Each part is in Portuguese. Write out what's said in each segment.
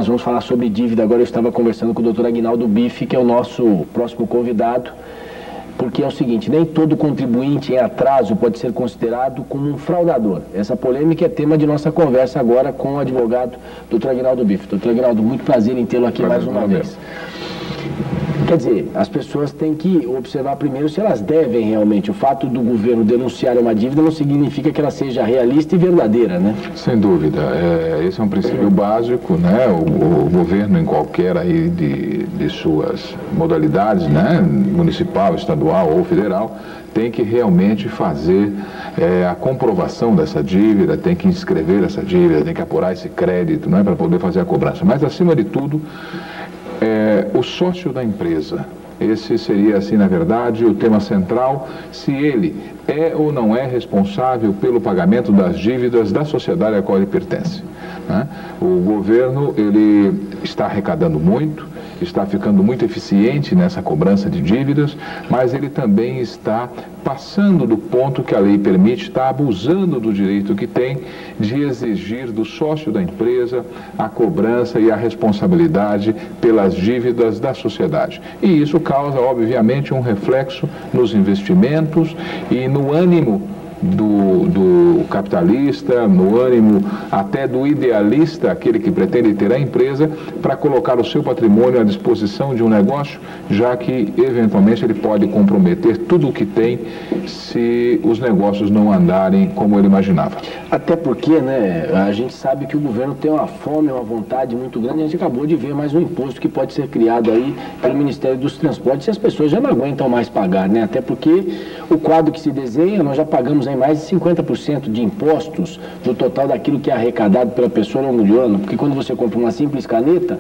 nós vamos falar sobre dívida. Agora eu estava conversando com o Dr. Aguinaldo Bife, que é o nosso próximo convidado, porque é o seguinte, nem todo contribuinte em atraso pode ser considerado como um fraudador. Essa polêmica é tema de nossa conversa agora com o advogado Dr. Aguinaldo Bife. Dr. Aguinaldo, muito prazer em tê-lo aqui mais uma vez. Quer dizer, as pessoas têm que observar primeiro se elas devem realmente. O fato do governo denunciar uma dívida não significa que ela seja realista e verdadeira, né? Sem dúvida. Esse é um princípio básico, né? O governo, em qualquer aí de suas modalidades, né? Municipal, estadual ou federal, tem que realmente fazer a comprovação dessa dívida, tem que inscrever essa dívida, tem que apurar esse crédito, né? Para poder fazer a cobrança. Mas, acima de tudo, o sócio da empresa, esse seria, assim, na verdade, o tema central, se ele é ou não é responsável pelo pagamento das dívidas da sociedade a qual ele pertence, né? O governo, ele está arrecadando muito, está ficando muito eficiente nessa cobrança de dívidas, mas ele também está passando do ponto que a lei permite, está abusando do direito que tem de exigir do sócio da empresa a cobrança e a responsabilidade pelas dívidas da sociedade. E isso causa, obviamente, um reflexo nos investimentos e no ânimo do capitalista, no ânimo até do idealista, aquele que pretende ter a empresa, para colocar o seu patrimônio à disposição de um negócio, já que eventualmente ele pode comprometer tudo o que tem se os negócios não andarem como ele imaginava. Até porque, né, a gente sabe que o governo tem uma fome, uma vontade muito grande. A gente acabou de ver mais um imposto que pode ser criado aí pelo Ministério dos Transportes e as pessoas já não aguentam mais pagar, né? Até porque o quadro que se desenha, nós já pagamos aí mais de 50% de impostos do total daquilo que é arrecadado pela pessoa ao longo do ano, porque quando você compra uma simples caneta,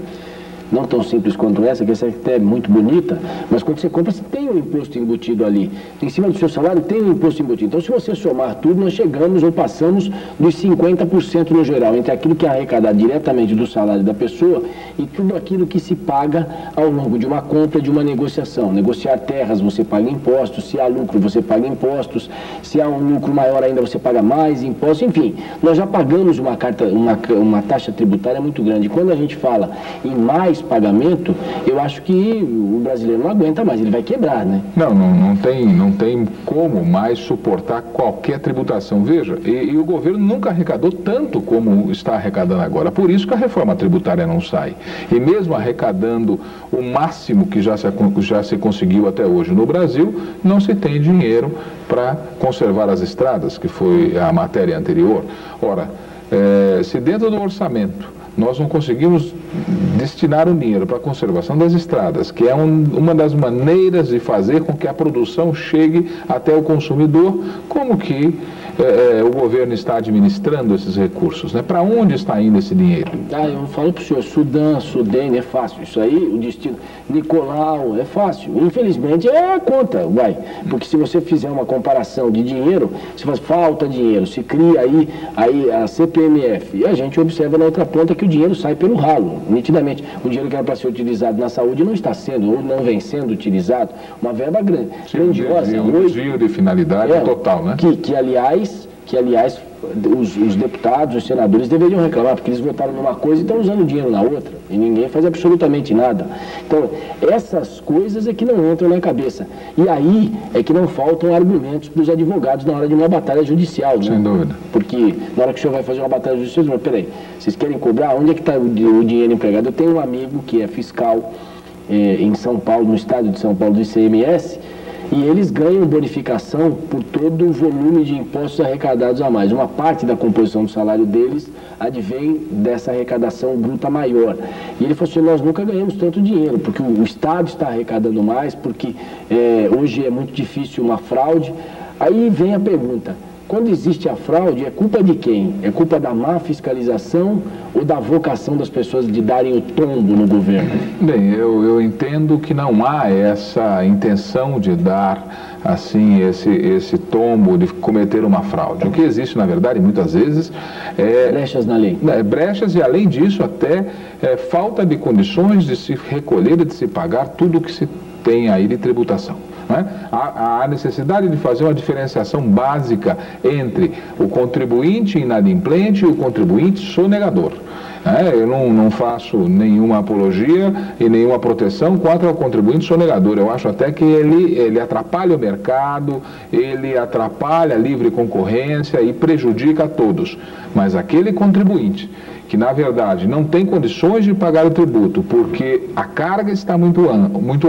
não tão simples quanto essa, que essa até é muito bonita, mas quando você compra, você tem um imposto embutido ali. Em cima do seu salário tem um imposto embutido. Então, se você somar tudo, nós chegamos ou passamos dos 50% no geral, entre aquilo que é arrecadado diretamente do salário da pessoa e tudo aquilo que se paga ao longo de uma compra, de uma negociação. Negociar terras, você paga impostos, se há lucro, você paga impostos, se há um lucro maior ainda, você paga mais impostos, enfim. Nós já pagamos uma taxa tributária muito grande. Quando a gente fala em mais pagamento, eu acho que o brasileiro não aguenta mais, ele vai quebrar, né? Não tem como mais suportar qualquer tributação. Veja, e o governo nunca arrecadou tanto como está arrecadando agora. Por isso que a reforma tributária não sai. E mesmo arrecadando o máximo que já se conseguiu até hoje no Brasil, não se tem dinheiro para conservar as estradas, que foi a matéria anterior. Ora, se dentro do orçamento nós não conseguimos destinar o dinheiro para a conservação das estradas, que é uma das maneiras de fazer com que a produção chegue até o consumidor, como que o governo está administrando esses recursos, né? Para onde está indo esse dinheiro? Eu falo para o senhor, Sudã, Sudene, é fácil. Isso aí, o destino Nicolau, é fácil. Infelizmente, é a conta, porque se você fizer uma comparação de dinheiro, se faz falta dinheiro, se cria aí a CPMF, e a gente observa na outra ponta que o dinheiro sai pelo ralo, nitidamente. O dinheiro que era para ser utilizado na saúde não está sendo, ou não vem sendo utilizado. Uma verba grandiosa. Um desvio de finalidade total, né? Que aliás, os deputados, os senadores deveriam reclamar, porque eles votaram numa coisa e estão usando dinheiro na outra, e ninguém faz absolutamente nada. Então, essas coisas é que não entram na cabeça. E aí é que não faltam argumentos para os advogados na hora de uma batalha judicial, né? Sem dúvida. Porque na hora que o senhor vai fazer uma batalha judicial, mas peraí, vocês querem cobrar? Onde é que está o dinheiro empregado? Eu tenho um amigo que é fiscal em São Paulo, no estado de São Paulo, do ICMS, e eles ganham bonificação por todo o volume de impostos arrecadados a mais. Uma parte da composição do salário deles advém dessa arrecadação bruta maior. E ele falou assim, nós nunca ganhamos tanto dinheiro, porque o Estado está arrecadando mais, porque hoje é muito difícil uma fraude. Aí vem a pergunta, quando existe a fraude, é culpa de quem? É culpa da má fiscalização ou da vocação das pessoas de darem o tombo no governo? Bem, eu entendo que não há essa intenção de dar, assim, esse tombo, de cometer uma fraude. O que existe, na verdade, muitas vezes brechas na lei. Brechas e, além disso, até falta de condições de se recolher e de se pagar tudo o que se tem aí de tributação. Né? Há necessidade de fazer uma diferenciação básica entre o contribuinte inadimplente e o contribuinte sonegador. Eu não faço nenhuma apologia e nenhuma proteção contra o contribuinte sonegador. Eu acho até que ele atrapalha o mercado, ele atrapalha a livre concorrência e prejudica a todos. Mas aquele contribuinte que, na verdade, não tem condições de pagar o tributo porque a carga está muito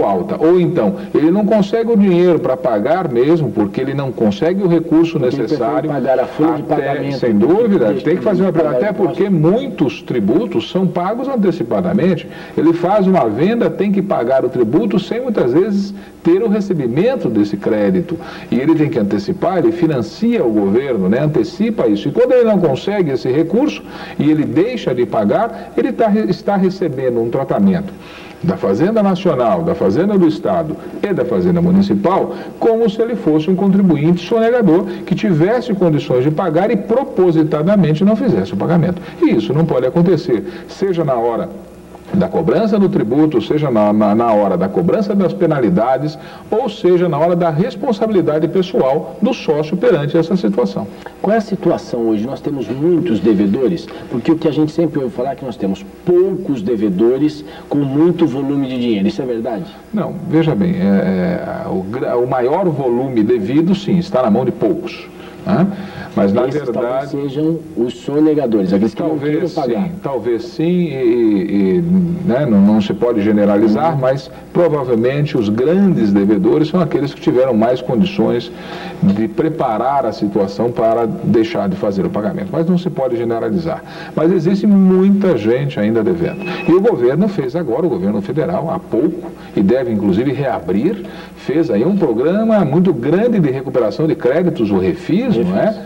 alta, ou então ele não consegue o dinheiro para pagar mesmo, porque ele não consegue o recurso necessário, pagar a folha de pagamento, sem dúvida, tem que fazer uma pergunta, até porque muitos tributos são pagos antecipadamente. Ele faz uma venda, tem que pagar o tributo sem muitas vezes ter o recebimento desse crédito, e ele tem que antecipar, ele financia o governo, antecipa isso, e quando ele não consegue esse recurso e ele deixa de pagar, ele está recebendo um tratamento da Fazenda Nacional, da Fazenda do Estado e da Fazenda Municipal, como se ele fosse um contribuinte sonegador que tivesse condições de pagar e propositadamente não fizesse o pagamento. E isso não pode acontecer, seja na hora da cobrança do tributo, seja na hora da cobrança das penalidades, ou seja na hora da responsabilidade pessoal do sócio perante essa situação. Qual é a situação hoje? Nós temos muitos devedores, porque o que a gente sempre ouve falar é que nós temos poucos devedores com muito volume de dinheiro. Isso é verdade? Não, veja bem, o maior volume devido, sim, está na mão de poucos. Mas na Esses verdade sejam os sonegadores, aqueles que não queiram pagar. Talvez sim, não se pode generalizar, mas provavelmente os grandes devedores são aqueles que tiveram mais condições de preparar a situação para deixar de fazer o pagamento. Mas não se pode generalizar. Mas existe muita gente ainda devendo. E o governo fez agora, o governo federal, há pouco, e deve inclusive reabrir, fez aí um programa muito grande de recuperação de créditos, o Refis, não é?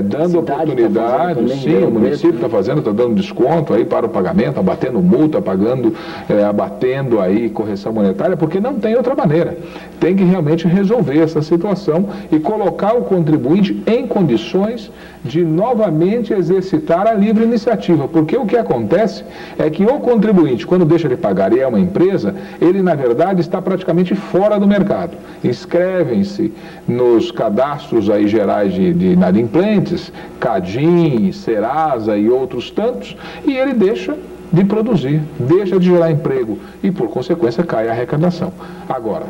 Dando oportunidade, sim, o município está fazendo, está dando desconto aí para o pagamento, abatendo multa, abatendo aí correção monetária, porque não tem outra maneira. Tem que realmente resolver essa situação e colocar o contribuinte em condições de novamente exercitar a livre iniciativa, porque o que acontece é que o contribuinte, quando deixa de pagar e é uma empresa, ele na verdade está praticamente fora do mercado. Inscrevem-se nos cadastros aí gerais de inadimplentes, Cadim, Serasa e outros tantos, e ele deixa de produzir, deixa de gerar emprego e por consequência cai a arrecadação. Agora,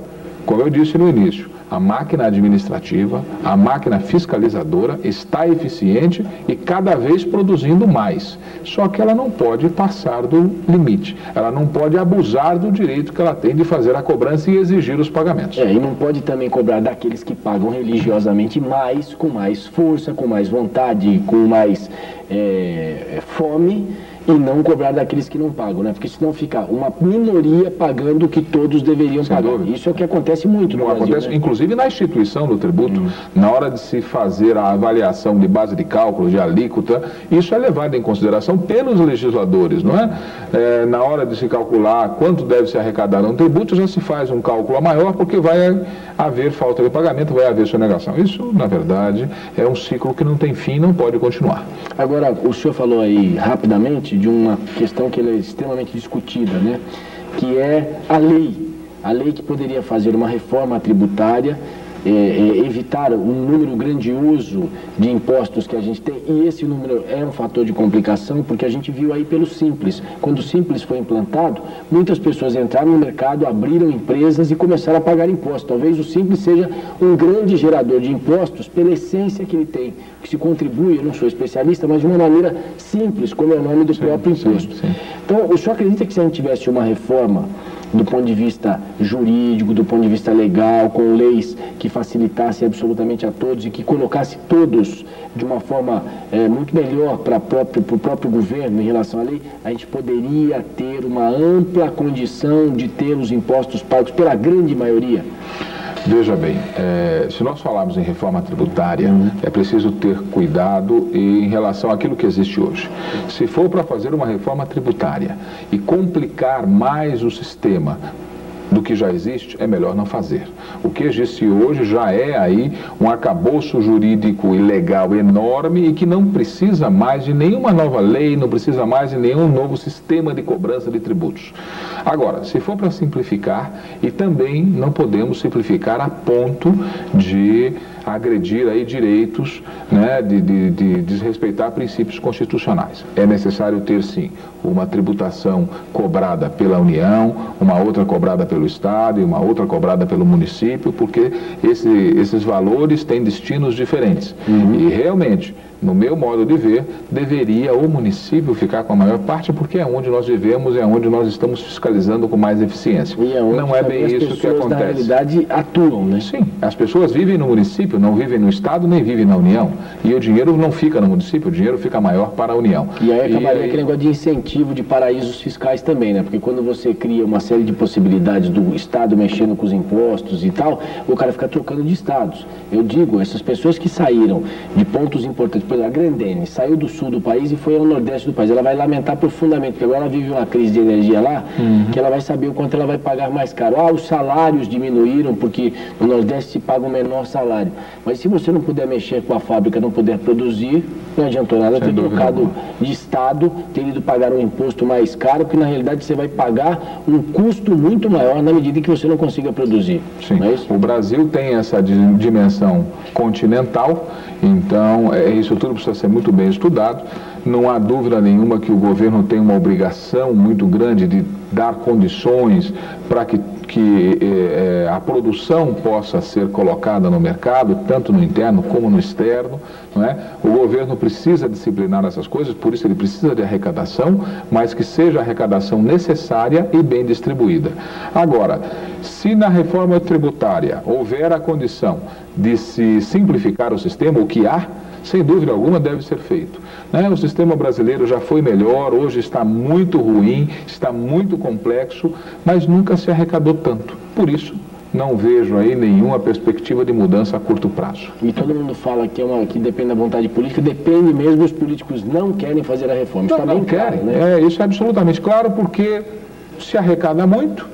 como eu disse no início, a máquina administrativa, a máquina fiscalizadora está eficiente e cada vez produzindo mais. Só que ela não pode passar do limite. Ela não pode abusar do direito que ela tem de fazer a cobrança e exigir os pagamentos. E não pode também cobrar daqueles que pagam religiosamente mais, com mais força, com mais vontade, com mais fome, e não cobrar daqueles que não pagam, né? Porque senão fica uma minoria pagando o que todos deveriam pagar. Dúvida. Isso é o que acontece muito no Brasil, acontece, né? Inclusive na instituição do tributo, na hora de se fazer a avaliação de base de cálculo, de alíquota, isso é levado em consideração pelos legisladores, não é? Na hora de se calcular quanto deve se arrecadar no tributo, já se faz um cálculo maior, porque vai haver falta de pagamento, vai haver sonegação. Isso, na verdade, é um ciclo que não tem fim, não pode continuar. Agora, o senhor falou aí rapidamente de uma questão que é extremamente discutida, né? Que é a lei que poderia fazer uma reforma tributária, evitar um número grandioso de impostos que a gente tem, e esse número é um fator de complicação, porque a gente viu aí pelo Simples. Quando o Simples foi implantado, muitas pessoas entraram no mercado, abriram empresas e começaram a pagar impostos. Talvez o Simples seja um grande gerador de impostos pela essência que ele tem, que se contribui, eu não sou especialista, mas de uma maneira simples, como é o nome do próprio imposto. Sim. Então, o senhor acredita que se a gente tivesse uma reforma do ponto de vista jurídico, do ponto de vista legal, com leis que facilitassem absolutamente a todos e que colocasse todos de uma forma muito melhor para o próprio governo em relação à lei, a gente poderia ter uma ampla condição de ter os impostos pagos pela grande maioria? Veja bem, se nós falarmos em reforma tributária, é preciso ter cuidado em relação àquilo que existe hoje. Se for para fazer uma reforma tributária e complicar mais o sistema do que já existe, é melhor não fazer. O que existe hoje já é aí um arcabouço jurídico e legal enorme e que não precisa mais de nenhuma nova lei, não precisa mais de nenhum novo sistema de cobrança de tributos. Agora, se for para simplificar, e também não podemos simplificar a ponto de agredir aí direitos, né, de desrespeitar princípios constitucionais. É necessário ter, sim, uma tributação cobrada pela União, uma outra cobrada pelo Estado e uma outra cobrada pelo município, porque esses valores têm destinos diferentes. E realmente, no meu modo de ver, deveria o município ficar com a maior parte, porque é onde nós vivemos, é onde nós estamos fiscalizando com mais eficiência. E é onde não é bem isso que acontece. Na realidade, atuam, né? Sim, as pessoas vivem no município, não vivem no Estado, nem vivem na União. E o dinheiro não fica no município, o dinheiro fica maior para a União. E aí acabaria aquele negócio de incentivo de paraísos fiscais também, né? Porque quando você cria uma série de possibilidades do Estado mexendo com os impostos e tal, o cara fica trocando de estados. Eu digo, essas pessoas que saíram de pontos importantes, por exemplo, a Grendene saiu do sul do país e foi ao nordeste do país. Ela vai lamentar profundamente, porque agora ela vive uma crise de energia lá, que ela vai saber o quanto ela vai pagar mais caro. Ah, os salários diminuíram porque no nordeste se paga um menor salário. Mas se você não puder mexer com a fábrica, não puder produzir, não adiantou nada ter trocado de estado, ter ido pagar um imposto mais caro, porque na realidade você vai pagar um custo muito maior na medida em que você não consiga produzir. Sim. Não é isso? O Brasil tem essa dimensão continental, então isso tudo precisa ser muito bem estudado. Não há dúvida nenhuma que o governo tem uma obrigação muito grande de dar condições para que a produção possa ser colocada no mercado, tanto no interno como no externo, não é? O governo precisa disciplinar essas coisas, por isso ele precisa de arrecadação, mas que seja arrecadação necessária e bem distribuída. Agora, se na reforma tributária houver a condição de se simplificar o sistema, o que há, sem dúvida alguma deve ser feito. O sistema brasileiro já foi melhor, hoje está muito ruim, está muito complexo, mas nunca se arrecadou tanto. Por isso, não vejo aí nenhuma perspectiva de mudança a curto prazo. E todo mundo fala que depende da vontade política, depende mesmo, os políticos não querem fazer a reforma. Não querem, né? Isso é absolutamente claro, porque se arrecada muito,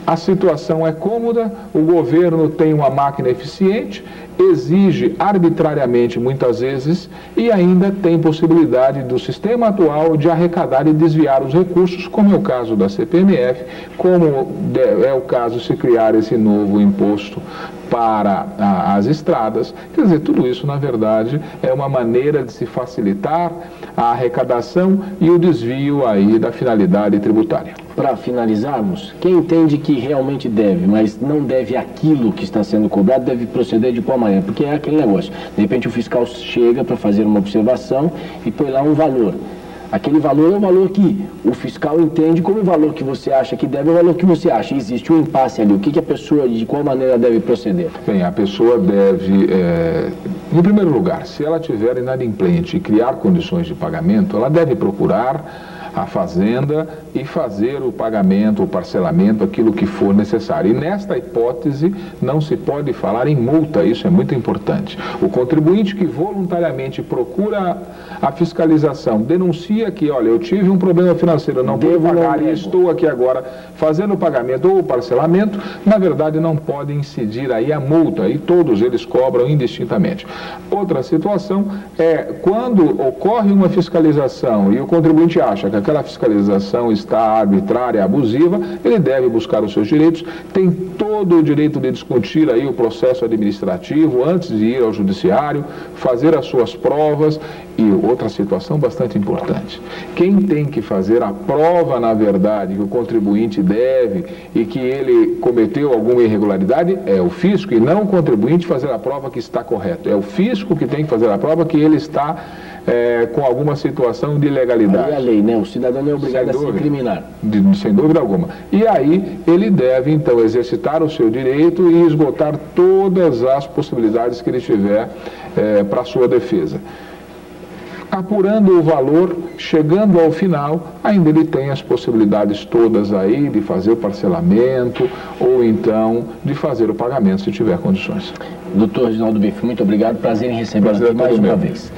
a situação é cômoda, o governo tem uma máquina eficiente, exige arbitrariamente muitas vezes e ainda tem possibilidade do sistema atual de arrecadar e desviar os recursos, como é o caso da CPMF, como é o caso se criar esse novo imposto para as estradas. Quer dizer, tudo isso, na verdade, é uma maneira de se facilitar a arrecadação e o desvio aí da finalidade tributária. Para finalizarmos, quem entende que realmente deve, mas não deve aquilo que está sendo cobrado, deve proceder de qual maneira? Porque é aquele negócio, de repente o fiscal chega para fazer uma observação e põe lá um valor. Aquele valor é o valor que o fiscal entende como o valor que você acha que deve, é o valor que você acha. Existe um impasse ali. O que a pessoa, de qual maneira deve proceder? Bem, a pessoa deve, em primeiro lugar, se ela tiver inadimplente e criar condições de pagamento, ela deve procurar a Fazenda e fazer o pagamento, o parcelamento, aquilo que for necessário. E nesta hipótese não se pode falar em multa, isso é muito importante. O contribuinte que voluntariamente procura a fiscalização, denuncia que, olha, eu tive um problema financeiro, não pude pagar e estou aqui agora fazendo o pagamento ou o parcelamento, na verdade não pode incidir aí a multa, e todos eles cobram indistintamente. Outra situação é quando ocorre uma fiscalização e o contribuinte acha que aquela fiscalização está arbitrária, abusiva, ele deve buscar os seus direitos, tem todo o direito de discutir aí o processo administrativo antes de ir ao judiciário, fazer as suas provas. E outra situação bastante importante, quem tem que fazer a prova, na verdade, que o contribuinte deve e que ele cometeu alguma irregularidade é o fisco, e não o contribuinte fazer a prova que está correto. É o fisco que tem que fazer a prova que ele está com alguma situação de ilegalidade. Aí é a lei, né? O cidadão não é obrigado a se incriminar. Sem dúvida alguma. E aí ele deve, então, exercitar o seu direito e esgotar todas as possibilidades que ele tiver para a sua defesa. Apurando o valor, chegando ao final, ainda ele tem as possibilidades todas aí de fazer o parcelamento ou então de fazer o pagamento se tiver condições. Doutor Reginaldo Bife, muito obrigado, prazer em recebê-lo aqui mais uma vez.